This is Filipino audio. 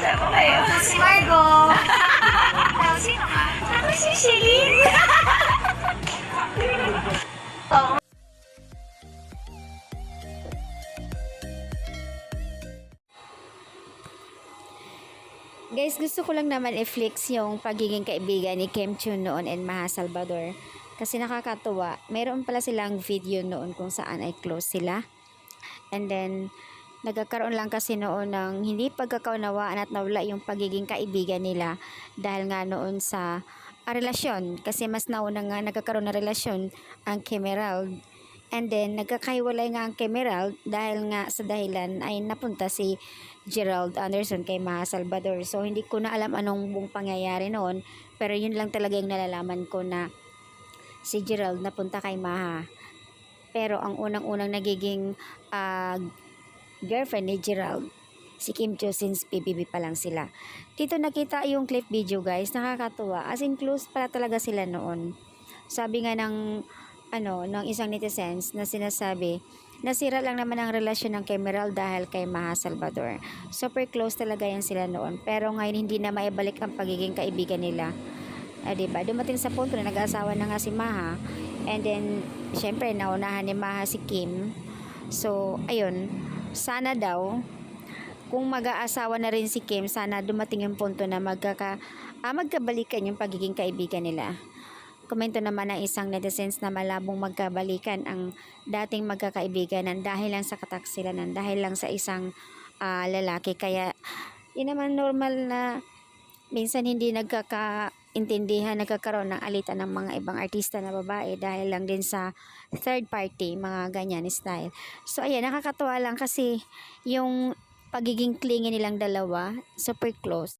Ako kayo. Si Margo. Sino ka? Ako si Shelly. Guys, gusto ko lang naman i-flex yung pagiging kaibigan ni Kim Chiu noon and Maha Salvador. Kasi nakakatuwa. Mayroon pala silang video noon kung saan ay close sila. And then, nagkakaroon lang kasi noon ng hindi pagkakaunawaan at nawala yung pagiging kaibigan nila dahil nga noon sa relasyon. Kasi mas nauna nga nagkakaroon na relasyon ang Kim Emerald. And then, nagkakahiwalay nga ang Kim Emerald dahil nga sa dahilan ay napunta si Gerald Anderson kay Maha Salvador. So, hindi ko na alam anong buong pangyayari noon. Pero yun lang talaga yung nalalaman ko na si Gerald napunta kay Maha. Pero ang unang-unang nagiging girlfriend ni Gerald, si Kim Chiu, since PBB pa lang sila. Dito nakita yung clip video guys, nakakatuwa. As in close pala talaga sila noon. Sabi nga ng ng isang netizens na sinasabi, nasira lang naman ang relasyon ng Emerald dahil kay Maha Salvador. Super close talaga yan sila noon. Pero ngayon hindi na maibalik ang pagiging kaibigan nila. Diba? Dumating sa punto na nag-asawa na nga si Maha. And then, syempre, naunahan ni Maha si Kim. So, ayun. Sana daw, kung mag-aasawa na rin si Kim, sana dumating yung punto na magkabalikan yung pagiging kaibigan nila. Komento naman ng isang netizens na malabong magkabalikan ang dating magkakaibiganan dahil lang sa kataksilanan, dahil lang sa isang lalaki. Kaya, yun naman normal na minsan hindi nagkakaintindihan, nagkakaroon ng alitan ng mga ibang artista na babae dahil lang din sa third party, mga ganyan style. So, ayan, nakakatuwa lang kasi yung pagiging clingy nilang dalawa, super close.